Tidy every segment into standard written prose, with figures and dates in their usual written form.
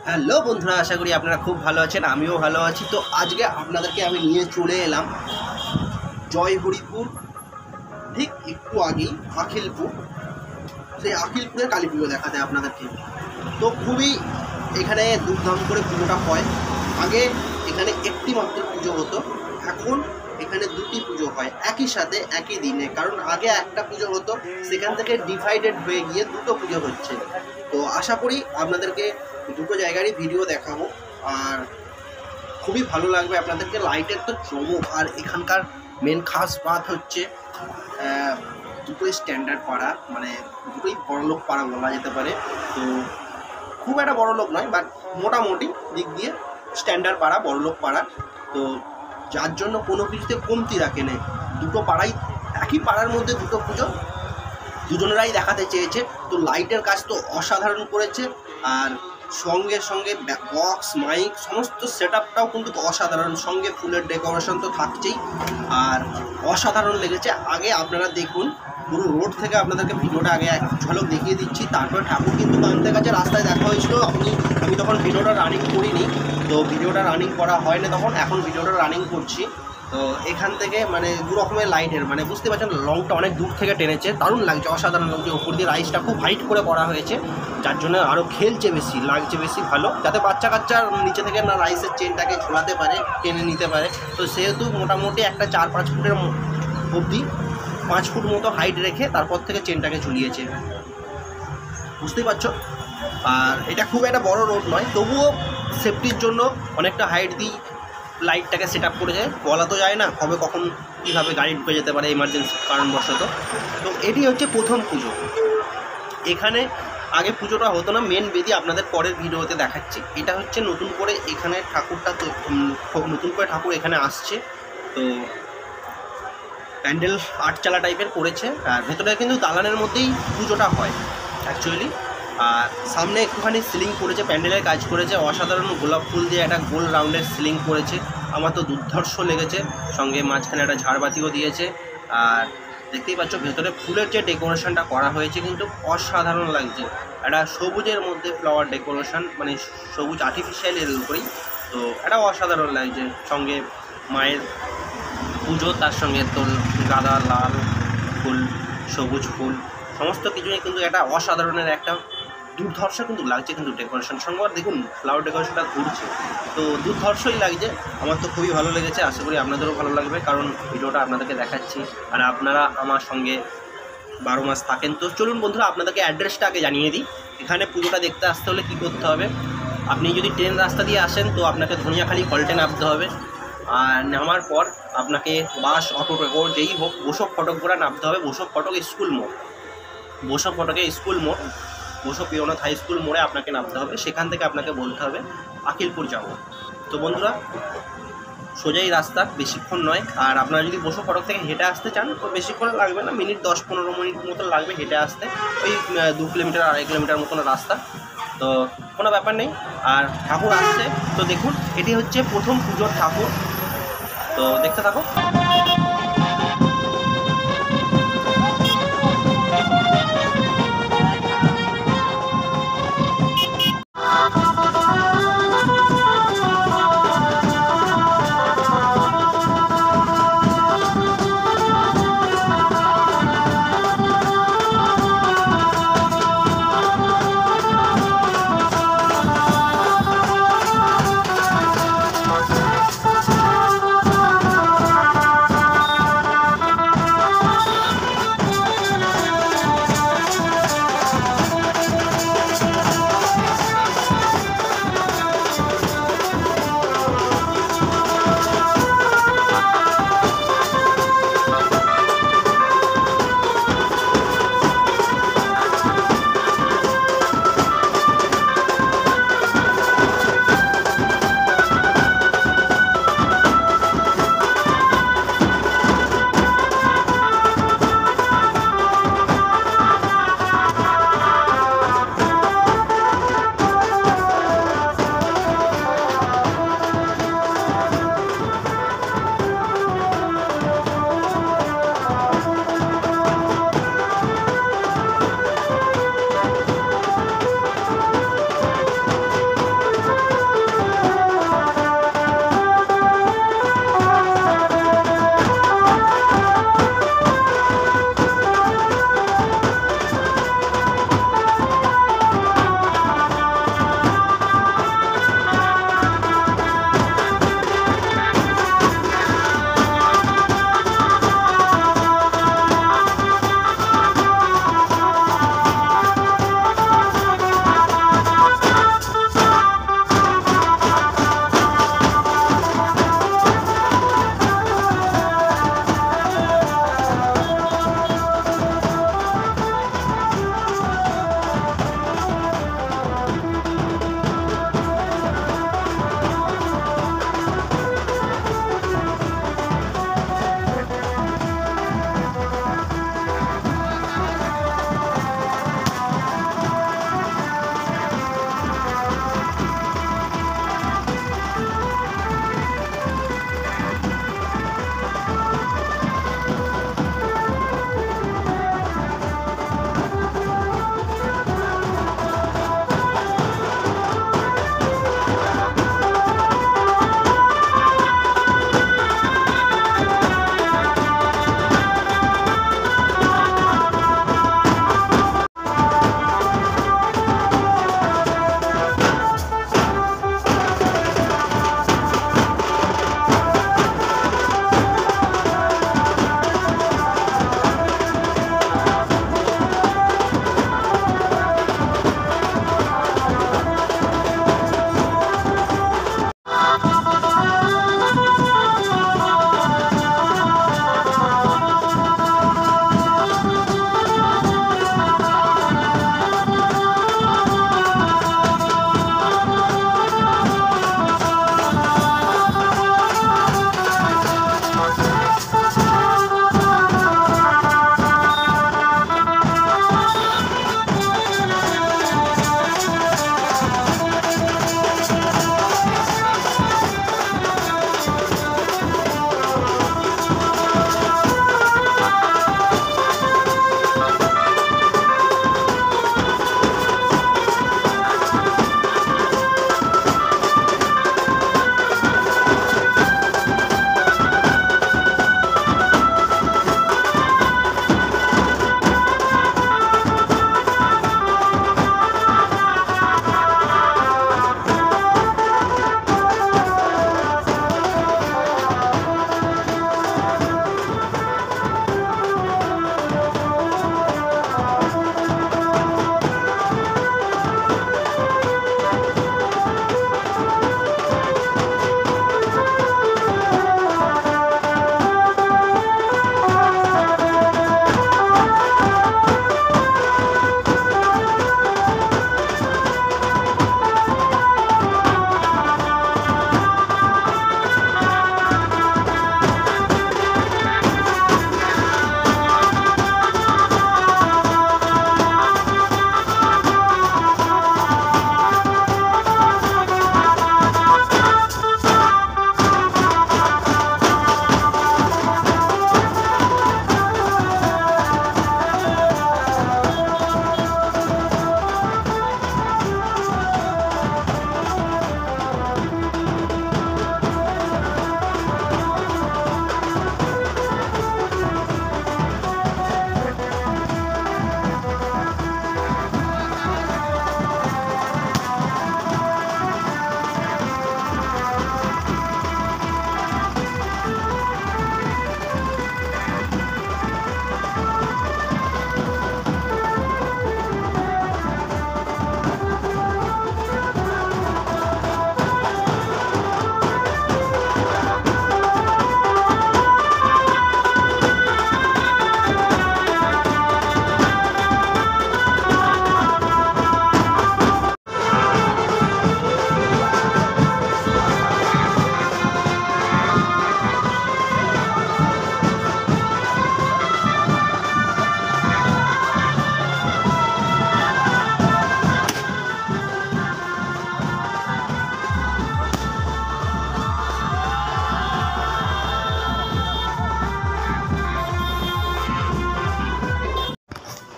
Hello বন্ধুরা, আশা করি আপনারা খুব ভালো আছেন। আমিও ভালো আছি। তো আজকে আপনাদেরকে আমি নিয়ে চলে এলাম জয়হরিপুর, ঠিক একটু আগেই আখিলপুর। সেই আখিলপুরের কালী পুজো দেখাতে আপনাদেরকে। তো খুবই এখানে ধুমধাম করে পুজোটা হয়। আগে এখানে একটি মাত্র পুজো হতো, এখন এখানে দুটি পুজো হয় একই সাথে একই দিনে। কারণ আগে একটা পুজো হতো, সেখান থেকে ডিভাইডেড হয়ে গিয়ে দুটো পুজো হচ্ছে। তো আশা করি আপনাদেরকে দুটো জায়গারই ভিডিও দেখাবো, আর খুবই ভালো লাগবে আপনাদেরকে। লাইটের তো চমক, আর এখানকার মেন খাস বাত হচ্ছে দুটোই স্ট্যান্ডার্ড পাড়া, মানে দুটোই বড়লোক পাড়া বলা যেতে পারে। তো খুব একটা বড়লোক নয়, বাট মোটামুটি দিক দিয়ে স্ট্যান্ডার্ড পাড়া, বড়লোক পাড়া। তো যার জন্য কোনো কিছুতে কমতি রাখে নেই। দুটো পাড়াই, একই পাড়ার মধ্যে দুটো পুজো দুজনেরাই দেখাতে চেয়েছে। তো লাইটের কাজ তো অসাধারণ করেছে, আর সঙ্গে সঙ্গে বক্স মাইক সমস্ত সেট আপটাও কিন্তু অসাধারণ, সঙ্গে ফুলের ডেকোরেশন তো থাকছেই, আর অসাধারণ লেগেছে। আগে আপনারা দেখুন, পুরো রোড থেকে আপনাদেরকে ভিডিওটা আগে এক ঝলক দেখিয়ে দিচ্ছি। তারপরে ঠাকুর কিন্তু বাঁধতে কাছে রাস্তায় দেখা হয়েছিল। আমি তখন ভিডিওটা রানিং করিনি, তো ভিডিওটা রানিং করা হয়নি তখন, এখন ভিডিওটা রানিং করছি। তো এখান থেকে মানে দু রকমের লাইটের, মানে বুঝতে পারছেন লংটা অনেক দূর থেকে টেনেছে, দারুণ লাগছে, অসাধারণ লাগছে। ওপর দিয়ে রাইসটা খুব হাইট করে করা হয়েছে, যার জন্য আরও খেলছে বেশি, লাগছে বেশি ভালো, যাতে বাচ্চা কাচ্চার নিচে থেকে না রাইসের চেনটাকে ঝোলাতে পারে, টেনে নিতে পারে। তো সেহেতু মোটামুটি একটা 4-5 ফুটের অবধি 5 ফুট মতো হাইট রেখে তারপর থেকে চেনটাকে ঝুলিয়েছে, বুঝতেই পারছো। আর এটা খুব একটা বড় রোড নয়, তবুও সেফটির জন্য অনেকটা হাইট দিই লাইটটাকে সেট আপ করে যায়। বলা তো যায় না কবে কখন কীভাবে গাড়ি ঢুকে যেতে পারে এমার্জেন্সি কারণবশত। তো এটি হচ্ছে প্রথম পুজো। এখানে আগে পুজোটা হতো না, মেন বেদি আপনাদের পরের ভিডিওতে দেখাচ্ছি। এটা হচ্ছে নতুন করে এখানে ঠাকুরটা, তো নতুন করে ঠাকুর এখানে আসছে। তো প্যান্ডেল আটচালা টাইপের করেছে, আর ভেতরে কিন্তু দালানের মধ্যেই পুজোটা হয় অ্যাকচুয়ালি। আর সামনে একটুখানি সিলিং করেছে, প্যান্ডেলের কাজ করেছে অসাধারণ, গোলাপ ফুল দিয়ে একটা গোল রাউন্ডের সিলিং করেছে, আমার তো দুর্ধর্ষ লেগেছে। সঙ্গে মাঝখানে একটা ঝাড়বাতিও দিয়েছে, আর দেখতেই পাচ্ছ ভেতরে ফুলের যে ডেকোরেশনটা করা হয়েছে কিন্তু অসাধারণ লাগছে। একটা সবুজের মধ্যে ফ্লাওয়ার ডেকোরেশন, মানে সবুজ আর্টিফিশিয়ালের উপরেই, তো এটা অসাধারণ লাগছে। সঙ্গে মায়ের পুজো, তার সঙ্গে তো গাঁদা, লাল ফুল, সবুজ ফুল, সমস্ত কিছুই কিন্তু একটা অসাধারণের একটা দুর্ধর্ষ কিন্তু লাগছে কিন্তু ডেকোরেশন। সঙ্গে আর দেখুন ফ্লাওয়ার ডেকোরেশনটা ঘুরছে, তো দুর্ধর্ষই লাগছে। আমার তো খুবই ভালো লেগেছে, আশা করি আপনাদেরও ভালো লাগবে, কারণ ভিডিওটা আপনাদেরকে দেখাচ্ছি আর আপনারা আমার সঙ্গে 12 মাস থাকেন। তো চলুন বন্ধুরা, আপনাদেরকে অ্যাড্রেসটা আগে জানিয়ে দিই। এখানে পুজোটা দেখতে আসতে হলে কী করতে হবে, আপনি যদি ট্রেন রাস্তা দিয়ে আসেন তো আপনাকে ধনিয়াখালী হল্টে নামতে হবে, আর নামার পর আপনাকে বাস, অটো, যেই হোক বসব ফটক করে নামতে হবে। বসব ফটক স্কুল মোড়, বসব ফটকে স্কুল মোড়, বসব পিওনাথ হাই স্কুল মোড়ে আপনাকে নামতে হবে। সেখান থেকে আপনাকে বলতে হবে আখিলপুর যাব। তো বন্ধুরা, সোজাই রাস্তা, বেশিক্ষণ নয়। আর আপনারা যদি বসব ফটক থেকে হেঁটে আসতে চান তো বেশিক্ষণ লাগবে না, 10-15 মিনিট মতো লাগবে হেঁটে আসতে। ওই 2 কিলোমিটার 2.5 কিলোমিটার মতন রাস্তা, তো কোনো ব্যাপার নেই। আর ঠাকুর আসছে, তো দেখুন এটি হচ্ছে প্রথম পুজোর ঠাকুর, তো দেখতে থাকো।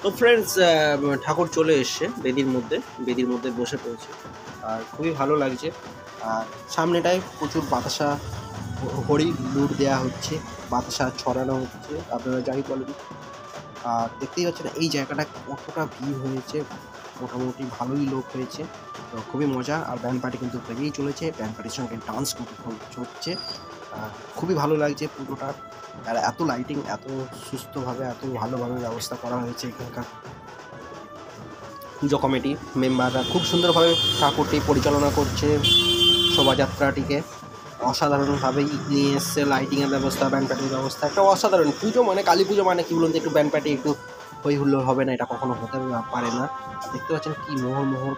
তো ফ্রেন্ডস, ঠাকুর চলে এসছে বেদির মধ্যে বসে পড়েছে, আর খুবই ভালো লাগছে। আর সামনেটায় প্রচুর বাতাসা হরি লুট দেওয়া হচ্ছে, বাতাসা ছড়ানো হচ্ছে, আপনারা যাই বলেন। আর দেখতেই পাচ্ছেন এই জায়গাটা কতটা ভিড় হয়েছে, মোটামুটি ভালোই লোক হয়েছে, তো খুবই মজা। আর ব্যান্ড পার্টি কিন্তু বেরিয়েই চলেছে, ব্যান্ড পার্টির সঙ্গে ডান্স কিন্তু হচ্ছে। খুবই ভালো লাগছে পুরোটা। আর এত লাইটিং, এত সুস্থভাবে, এত ভালোভাবে ব্যবস্থা করা হয়েছে এখানকার পুজো কমিটি মেম্বাররা খুব সুন্দরভাবে ঠাকুরটি পরিচালনা করছে। শোভাযাত্রাটিকে অসাধারণভাবেই নিয়ে এসছে, লাইটিংয়ের ব্যবস্থা, ব্যান্ড পার্টির ব্যবস্থা, একটা অসাধারণ পুজো। মানে কালী পুজো মানে কি বলুন তো, একটু ব্যান্ড পার্টি, একটু হই হুল্লোড় হবে না, এটা কখনো হতে পারে না। দেখতে পাচ্ছেন কি মোহর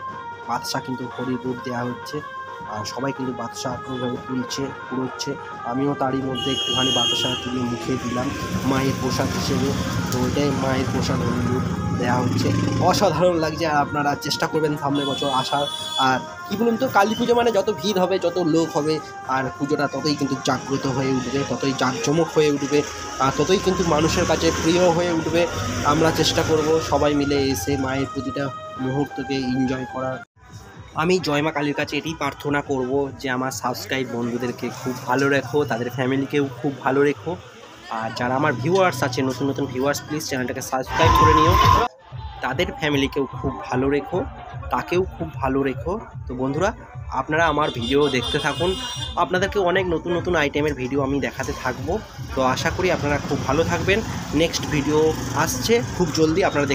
বাদশা কিন্তু হরির রূপ দেওয়া হচ্ছে, আর সবাই কিন্তু বাদশা আগ্রহভাবে তুলছে, কুড়োচ্ছে। আমিও তারই মধ্যে একটুখানি বাদশা তুলে মুখে দিলাম মায়ের প্রসাদ হিসেবে। তো ওইটাই মায়ের প্রসাদ হরির রূপ দেওয়া হচ্ছে, অসাধারণ লাগছে। আর আপনারা চেষ্টা করবেন সামনের বছর আসার। আর কী বলুন তো, কালী পুজো মানে যত ভিড় হবে, যত লোক হবে, আর পুজোটা ততই কিন্তু জাগ্রত হয়ে উঠবে, ততই জাঁকজমক হয়ে উঠবে, আর ততই কিন্তু মানুষের কাছে প্রিয় হয়ে উঠবে। আমরা চেষ্টা করব সবাই মিলে এসে মায়ের প্রতিটা মুহূর্তকে এনজয় করার। আমি জয় মা কালীর কাছে এটাই প্রার্থনা করব যে আমার সাবস্ক্রাইব বন্ধুদেরকে খুব ভালো রেখো, তাদের ফ্যামিলিকেও খুব ভালো রেখো। আর যারা আমার ভিউয়ার্স আছে, নতুন নতুন ভিউয়ার্স, প্লিজ চ্যানেলটাকে সাবস্ক্রাইব করে নিও, তাদের ফ্যামিলিকেও খুব ভালো রেখো, তাকেও খুব ভালো রেখো। তো বন্ধুরা, আপনারা আমার ভিডিও দেখতে থাকুন, আপনাদেরকে অনেক নতুন নতুন আইটেমের ভিডিও আমি দেখাতে থাকবো। তো আশা করি আপনারা খুব ভালো থাকবেন। নেক্সট ভিডিও আসছে খুব জলদি, আপনারা